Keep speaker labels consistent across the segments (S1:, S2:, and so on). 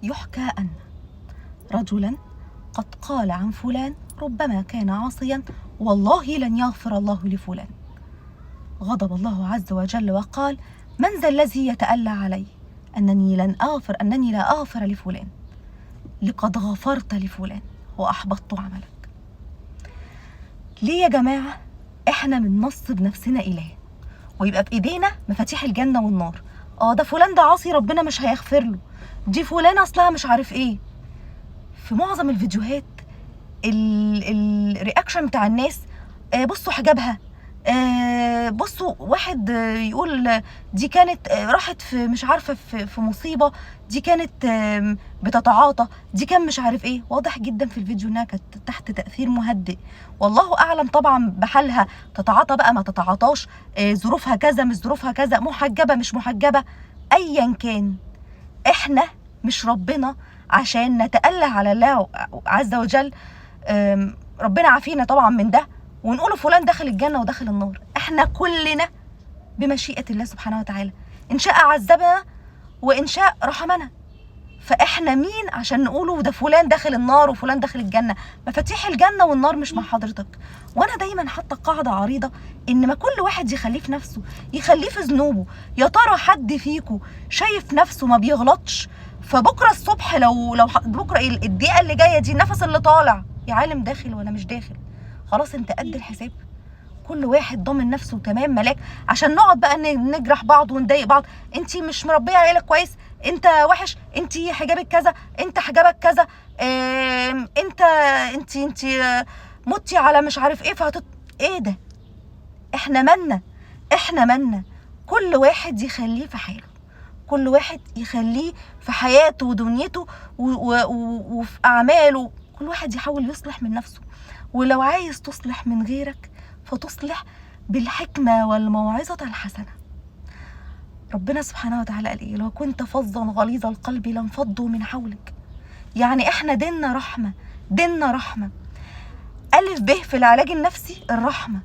S1: يحكى أن رجلا قد قال عن فلان ربما كان عاصيا والله لن يغفر الله لفلان. غضب الله عز وجل وقال: من ذا الذي يتألى علي أنني لا أغفر لفلان، لقد غفرت لفلان وأحبطت عملك. ليه يا جماعة احنا بننصب نفسنا إله ويبقى بإيدينا مفاتيح الجنة والنار؟ ده فلان ده عاصي ربنا مش هيغفر له، دي فلان أصلها مش عارف ايه. في معظم الفيديوهات الرياكشن بتاع الناس: بصوا حجابها، بصوا واحد يقول دي كانت راحت في مش عارفه في مصيبه، دي كانت بتتعاطى، دي كان مش عارف ايه. واضح جدا في الفيديو انها كانت تحت تاثير مهدئ، والله اعلم طبعا بحالها، تتعاطى بقى ما تتعاطاش، ظروفها كذا مش ظروفها كذا، محجبه مش محجبه، ايا كان. احنا مش ربنا عشان نتأله على الله عز وجل، ربنا عافينا طبعا من ده، ونقول فلان دخل الجنة ودخل النار. احنا كلنا بمشيئة الله سبحانه وتعالى، إن شاء عذبنا وإن شاء رحمنا. فإحنا مين عشان نقوله ده فلان دخل النار وفلان دخل الجنة؟ مفاتيح الجنة والنار مش مع حضرتك. وأنا دايما حاطة قاعدة عريضة إن ما كل واحد يخليه في نفسه، يخليه في ذنوبه. يا ترى حد فيكم شايف نفسه ما بيغلطش؟ فبكرة الصبح لو بكرة الدقيقة اللي جاية دي، النفس اللي طالع، يا عالم داخل ولا مش داخل، خلاص انت قد الحساب. كل واحد ضامن نفسه تمام ملاك، عشان نقعد بقى نجرح بعض ونضايق بعض. انت مش مربيه عيالك كويس، انت وحش، انت حجابك كذا، انت حجابك كذا، انت متي على مش عارف ايه ايه ده؟ احنا مالنا. كل واحد يخليه في حاله، كل واحد يخليه في حياته ودنيته وفي اعماله. كل واحد يحاول يصلح من نفسه، ولو عايز تصلح من غيرك فتصلح بالحكمة والموعظة الحسنة. ربنا سبحانه وتعالى قال ايه؟ لو كنت فظا غليظ القلب لانفضوا من حولك. يعني احنا ديننا رحمة. ألف ب في العلاج النفسي الرحمة.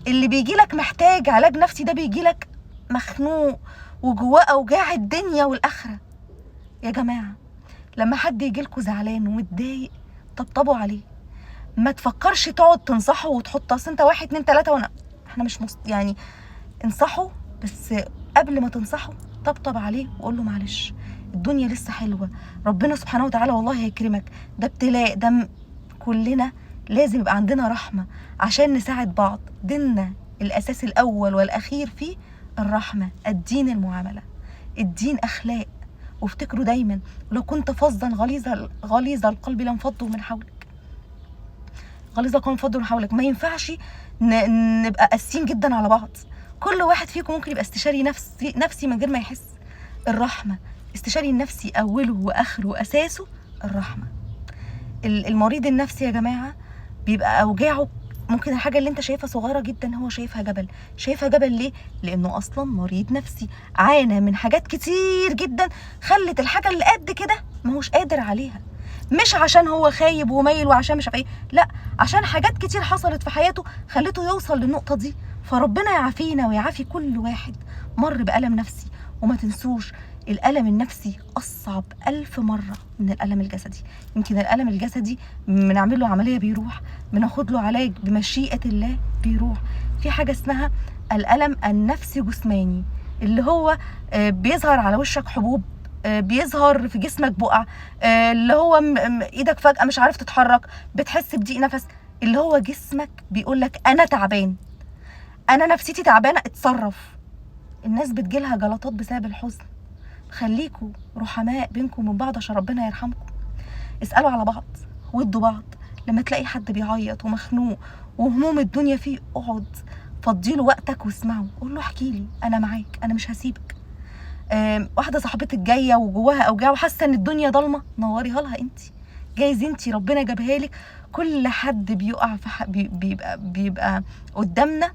S1: اللي بيجيلك محتاج علاج نفسي ده بيجيلك مخنوق وجواه أوجاع الدنيا والآخرة. يا جماعة لما حد يجيلكوا زعلان ومتضايق طبطبوا عليه، ما تفكرش تقعد تنصحه وتحط اصل انت 1 2 3 وانا احنا مش يعني انصحه، بس قبل ما تنصحه طبطب عليه وقول له معلش، الدنيا لسه حلوه، ربنا سبحانه وتعالى والله هيكرمك، ده ابتلاء، ده كلنا لازم يبقى عندنا رحمه عشان نساعد بعض. ديننا الاساس الاول والاخير فيه الرحمه، الدين المعامله، الدين اخلاق. وافتكروا دايما لو كنت فظا غليظ القلب لانفضوا من حولك. غليظ القلب فضل من حولك. ما ينفعش نبقى قاسيين جدا على بعض. كل واحد فيكم ممكن يبقى استشاري نفسي من غير ما يحس. الرحمه، استشاري النفسي اوله واخره واساسه الرحمه. المريض النفسي يا جماعه بيبقى اوجاعه ممكن الحاجه اللي انت شايفها صغيره جدا هو شايفها جبل. ليه؟ لانه اصلا مريض نفسي عانى من حاجات كتير جدا خلت الحاجه اللي قد كده ماهوش قادر عليها. مش عشان هو خايب ومايل وعشان مش عارف ايه، لا، عشان حاجات كتير حصلت في حياته خلته يوصل للنقطه دي. فربنا يعافينا ويعافي كل واحد مر بألم نفسي. وما تنسوش الألم النفسي أصعب 1000 مرة من الألم الجسدي. يمكن الألم الجسدي بنعمل له عملية بيروح، بناخد له علاج بمشيئة الله بيروح. في حاجة اسمها الألم النفسي جسماني، اللي هو بيظهر على وشك حبوب، بيظهر في جسمك بقع، اللي هو ايدك فجأة مش عارف تتحرك، بتحس بضيق نفس، اللي هو جسمك بيقولك أنا تعبان، أنا نفسيتي تعبانة، اتصرف. الناس بتجيلها جلطات بسبب الحزن. خليكوا رحماء بينكم وبين بعض عشان ربنا يرحمكم. اسألوا على بعض ودوا بعض. لما تلاقي حد بيعيط ومخنوق وهموم الدنيا فيه، اقعد فضيله وقتك واسمعه، قول له احكي لي، انا معاك، انا مش هسيبك. واحده صاحبتك جايه وجواها اوجاع وحاسه ان الدنيا ضلمه، نوريها لها انت، جايز انت ربنا جابها لك. كل حد بيقع في بيبقى قدامنا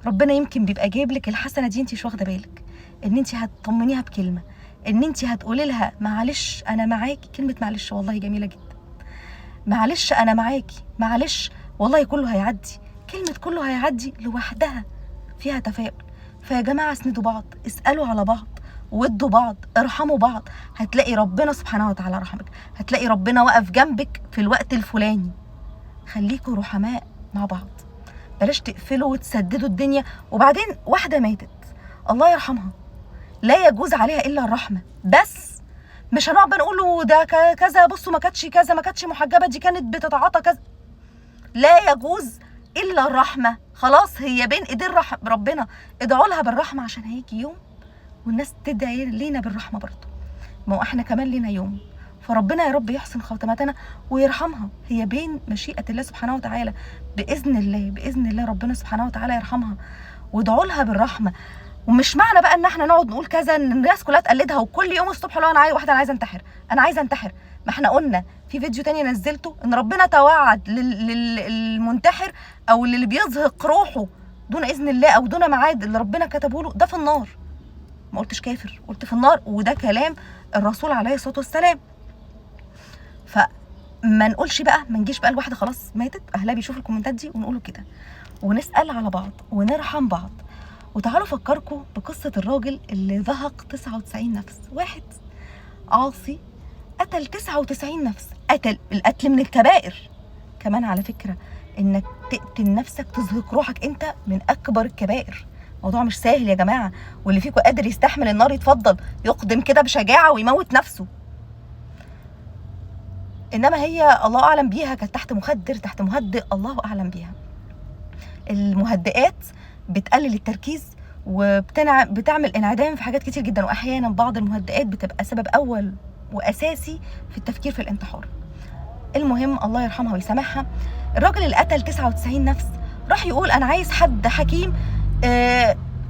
S1: ربنا يمكن بيبقى جايب لك الحسنه دي انت مش واخده بالك، ان انت هتطمنيها بكلمه، ان انت هتقولي لها معلش انا معاكي. كلمه معلش والله جميله جدا. معلش انا معاكي، معلش والله كله هيعدي. كلمه كله هيعدي لوحدها فيها تفاؤل. فيا جماعه اسندوا بعض، اسالوا على بعض، ودوا بعض، ارحموا بعض، هتلاقي ربنا سبحانه وتعالى رحمك، هتلاقي ربنا واقف جنبك في الوقت الفلاني. خليكوا رحماء مع بعض، بلاش تقفلوا وتسددوا الدنيا. وبعدين واحدة ماتت الله يرحمها، لا يجوز عليها إلا الرحمة، بس مش هنقعد نقول ده كذا، بصوا ما كانتش كذا، ما كانتش محجبة، دي كانت بتتعاطى كذا. لا يجوز إلا الرحمة، خلاص هي بين إيدين ربنا، ادعوا لها بالرحمة عشان هيجي يوم والناس تدعي لينا بالرحمة برضه، ما هو احنا كمان لينا يوم. فربنا يا رب يحسن خاتمتنا ويرحمها، هي بين مشيئة الله سبحانه وتعالى، بإذن الله بإذن الله ربنا سبحانه وتعالى يرحمها، وادعوا لها بالرحمة. ومش معنى بقى ان احنا نقعد نقول كذا ان الناس كلها تقلدها، وكل يوم الصبح لو انا واحده انا عايزه انتحر، انا عايزه انتحر. ما احنا قلنا في فيديو تاني نزلته ان ربنا توعد للمنتحر او اللي بيزهق روحه دون اذن الله او دون ميعاد اللي ربنا كتبه له ده في النار. ما قلتش كافر، قلت في النار، وده كلام الرسول عليه الصلاه والسلام. فما نقولش بقى، ما نجيش بقى الواحده خلاص ماتت اهلها بيشوفوا الكومنتات دي ونقوله كده، ونسال على بعض ونرحم بعض. وتعالوا افكركم بقصه الراجل اللي زهق 99 نفس، واحد عاصي قتل 99 نفس. القتل من الكبائر كمان على فكره، انك تقتل نفسك تزهق روحك انت من اكبر الكبائر. موضوع مش سهل يا جماعه، واللي فيكم قادر يستحمل النار يتفضل يقدم كده بشجاعه ويموت نفسه. انما هي الله اعلم بيها كانت تحت مخدر، تحت مهدئ، الله اعلم بيها. المهدئات بتقلل التركيز وبتعمل انعدام في حاجات كتير جدا، واحيانا بعض المهدئات بتبقى سبب اول واساسي في التفكير في الانتحار. المهم الله يرحمها ويسامحها، الراجل اللي قتل 99 نفس راح يقول انا عايز حد حكيم،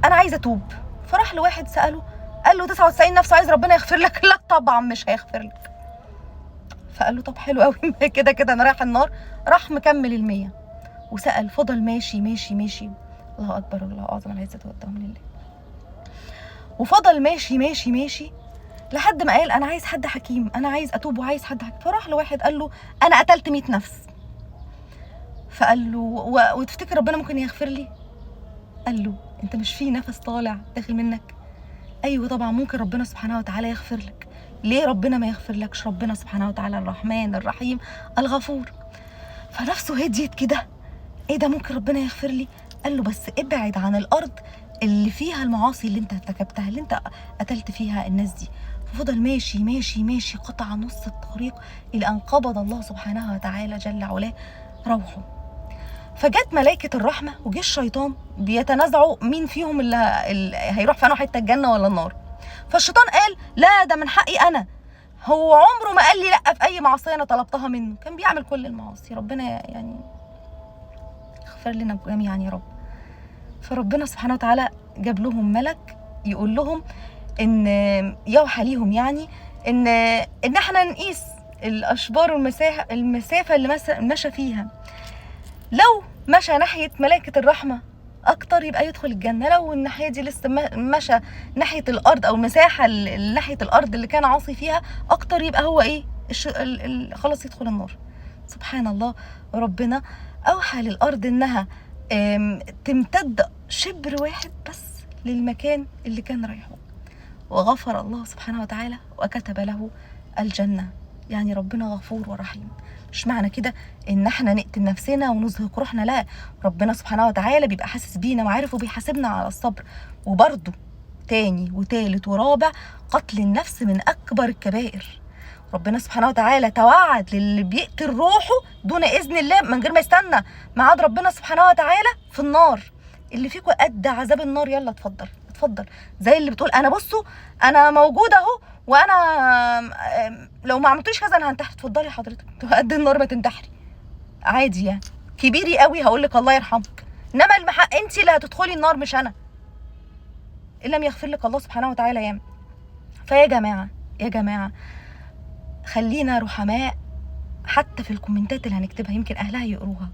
S1: انا عايز اتوب. فراح لواحد ساله قال له 99 نفس عايز ربنا يغفر لك؟ لا طبعا مش هيغفر لك. فقال له طب حلو قوي كده كده انا رايح النار. راح مكمل 100 وسأل، فضل ماشي ماشي ماشي، الله أكبر الله أعظم العزة والدوام لله، وفضل ماشي ماشي ماشي لحد ما قال أنا عايز حد حكيم، أنا عايز أتوب وعايز حد حكيم. فراح لواحد قال له أنا قتلت 100 نفس. فقال له وتفتكر ربنا ممكن يغفر لي؟ قال له أنت مش في نفس طالع داخل منك؟ أيوة طبعا ممكن ربنا سبحانه وتعالى يغفر لك. ليه ربنا ما يغفر لكش؟ ربنا سبحانه وتعالى الرحمن الرحيم الغفور. فنفسه هديت كده، ايه ده ممكن ربنا يغفر لي؟ قال له بس ابعد عن الارض اللي فيها المعاصي اللي انت ارتكبتها، اللي انت قتلت فيها الناس دي. ففضل ماشي ماشي ماشي، قطع نص الطريق الى ان قبض الله سبحانه وتعالى جل علاه روحه. فجت ملائكه الرحمه وجه الشيطان بيتنازعوا مين فيهم اللي هيروح في انه حته الجنه ولا النار. فالشيطان قال لا ده من حقي انا، هو عمره ما قال لي لا في اي معصيه انا طلبتها منه، كان بيعمل كل المعاصي، ربنا يعني اغفر لنا جميعا يا رب. فربنا سبحانه وتعالى جاب لهم ملك يقول لهم ان يوحى ليهم يعني ان احنا نقيس الاشبار المسافه اللي مشى فيها، لو مشى ناحيه ملائكه الرحمه اكتر يبقى يدخل الجنه، لو الناحيه دي لسه مشى ناحيه الارض او المساحه اللي ناحيه الارض اللي كان عاصي فيها اكتر يبقى هو ايه خلاص يدخل النار. سبحان الله، ربنا اوحى للارض انها تمتد شبر واحد بس للمكان اللي كان رايحه، وغفر الله سبحانه وتعالى وكتب له الجنه. يعني ربنا غفور ورحيم. مش معنى كده ان احنا نقتل نفسنا ونزهق روحنا، لا، ربنا سبحانه وتعالى بيبقى حاسس بينا وعارف وبيحاسبنا على الصبر. وبرده تاني وتالت ورابع، قتل النفس من اكبر الكبائر. ربنا سبحانه وتعالى توعد للي بيقتل روحه دون اذن الله من غير ما يستنى ميعاد ربنا سبحانه وتعالى في النار. اللي فيكم قد عذاب النار يلا اتفضل اتفضل، زي اللي بتقول انا بصوا انا موجوده اهو وانا لو ما عملتوش كذا انا هنتحر. اتفضلي حضرتك قد النار ما تنتحري عادي يعني، كبيري قوي هقول لك الله يرحمك، انما المحق انت اللي هتدخلي النار مش انا، ان لم يغفر لك الله سبحانه وتعالى يعني. فيا جماعه يا جماعه خلينا رحماء، حتى في الكومنتات اللي هنكتبها يمكن اهلها يقروها،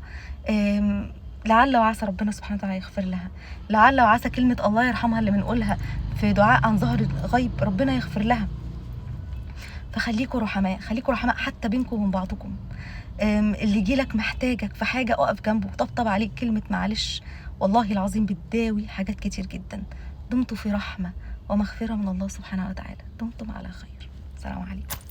S1: لعل وعسى ربنا سبحانه وتعالى يغفر لها، لعل وعسى كلمه الله يرحمها اللي بنقولها في دعاء عن ظهر الغيب ربنا يغفر لها. فخليكوا رحماء، خليكوا رحماء حتى بينكم وبين بعضكم. اللي يجيلك محتاجك في حاجه اقف جنبه وطبطب عليك، كلمه معلش والله العظيم بتداوي حاجات كتير جدا. دمتوا في رحمه ومغفرة من الله سبحانه وتعالى. دمتم على خير. السلام عليكم.